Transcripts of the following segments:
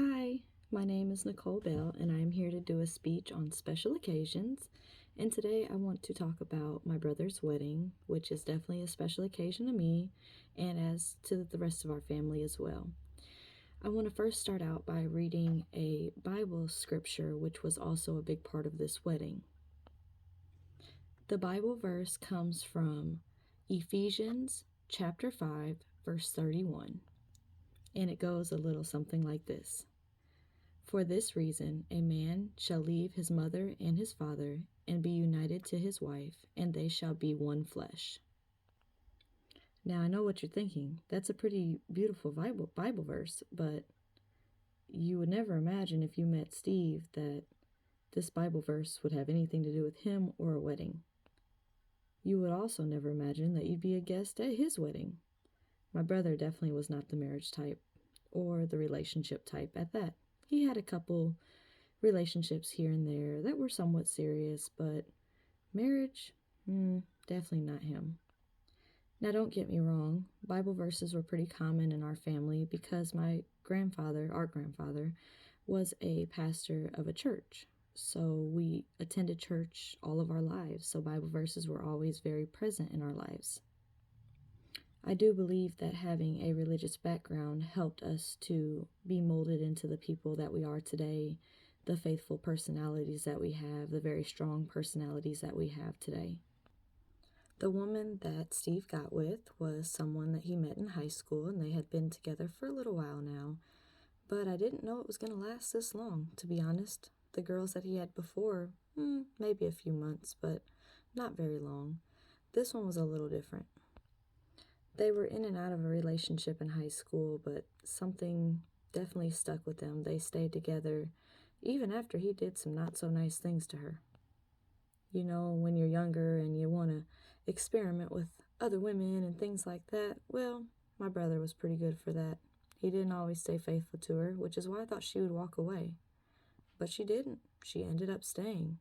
Hi, my name is Nicole Bell, and I am here to do a speech on special occasions. And today I want to talk about my brother's wedding, which is definitely a special occasion to me and as to the rest of our family as well. I want to first start out by reading a Bible scripture, which was also a big part of this wedding. The Bible verse comes from Ephesians chapter 5, verse 31, and it goes a little something like this. For this reason, a man shall leave his mother and his father and be united to his wife, and they shall be one flesh. Now, I know what you're thinking. That's a pretty beautiful Bible verse, but you would never imagine if you met Steve that this Bible verse would have anything to do with him or a wedding. You would also never imagine that you'd be a guest at his wedding. My brother definitely was not the marriage type or the relationship type at that. He had a couple relationships here and there that were somewhat serious, but marriage, definitely not him. Now, don't get me wrong, Bible verses were pretty common in our family because our grandfather, was a pastor of a church. So we attended church all of our lives, so Bible verses were always very present in our lives. I do believe that having a religious background helped us to be molded into the people that we are today, the faithful personalities that we have, the very strong personalities that we have today. The woman that Steve got with was someone that he met in high school, and they had been together for a little while now. But I didn't know it was going to last this long, to be honest. The girls that he had before, maybe a few months, but not very long. This one was a little different. They were in and out of a relationship in high school, but something definitely stuck with them. They stayed together even after he did some not so nice things to her. You know, when you're younger and you want to experiment with other women and things like that, well, my brother was pretty good for that. He didn't always stay faithful to her, which is why I thought she would walk away. But she didn't. She ended up staying.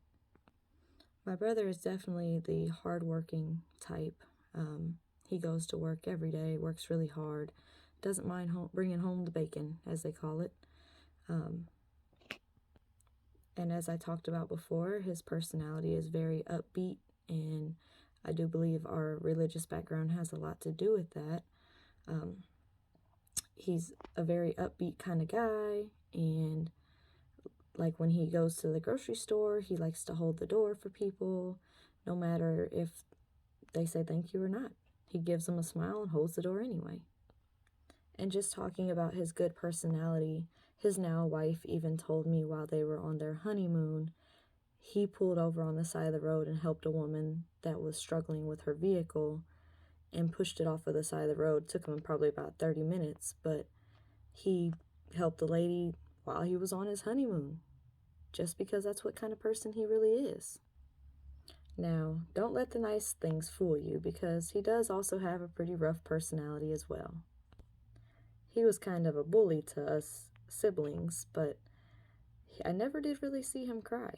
My brother is definitely the hardworking type. He goes to work every day, works really hard, doesn't mind bringing home the bacon, as they call it. And as I talked about before, his personality is very upbeat, and I do believe our religious background has a lot to do with that. He's a very upbeat kind of guy, and like when he goes to the grocery store, he likes to hold the door for people, no matter if they say thank you or not. He gives them a smile and holds the door anyway. And just talking about his good personality, his now wife even told me while they were on their honeymoon, he pulled over on the side of the road and helped a woman that was struggling with her vehicle and pushed it off of the side of the road. It took him probably about 30 minutes, but he helped the lady while he was on his honeymoon, just because that's what kind of person he really is. Now, don't let the nice things fool you, because he does also have a pretty rough personality as well. He was kind of a bully to us siblings, but I never did really see him cry.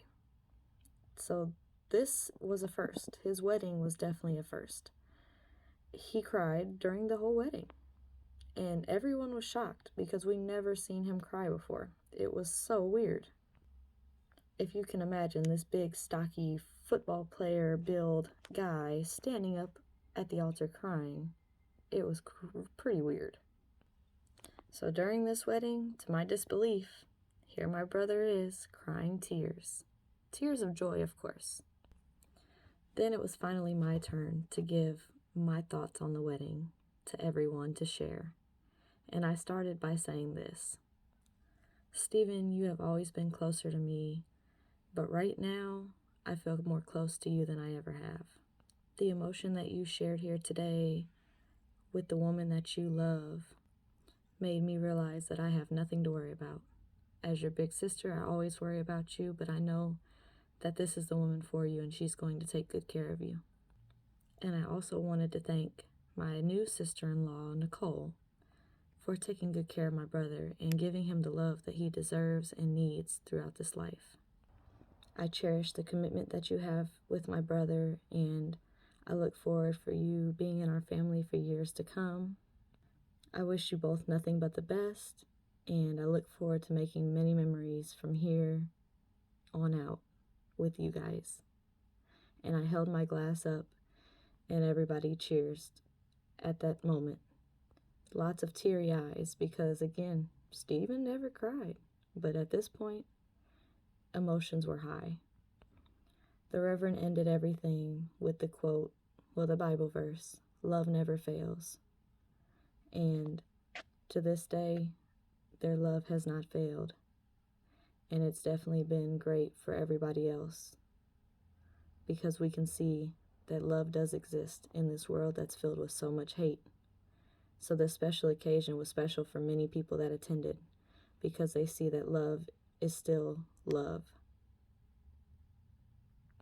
So this was a first. His wedding was definitely a first. He cried during the whole wedding, and everyone was shocked because we never seen him cry before. It was so weird. If you can imagine this big, stocky, football player build guy standing up at the altar crying, it was pretty weird. So during this wedding, to my disbelief, here my brother is crying tears. Tears of joy, of course. Then it was finally my turn to give my thoughts on the wedding to everyone to share. And I started by saying this. Stephen, you have always been closer to me, but right now, I feel more close to you than I ever have. The emotion that you shared here today with the woman that you love made me realize that I have nothing to worry about. As your big sister, I always worry about you, but I know that this is the woman for you and she's going to take good care of you. And I also wanted to thank my new sister-in-law, Nicole, for taking good care of my brother and giving him the love that he deserves and needs throughout this life. I cherish the commitment that you have with my brother, and I look forward for you being in our family for years to come. I wish you both nothing but the best, And I look forward to making many memories from here on out with you guys. And I held my glass up, and everybody cheers at that moment. Lots of teary eyes because, again, Stephen never cried. But at this point, emotions were high. The Reverend ended everything with the quote, well, the Bible verse, love never fails. And to this day, their love has not failed. And it's definitely been great for everybody else because we can see that love does exist in this world that's filled with so much hate. So this special occasion was special for many people that attended because they see that love is still love.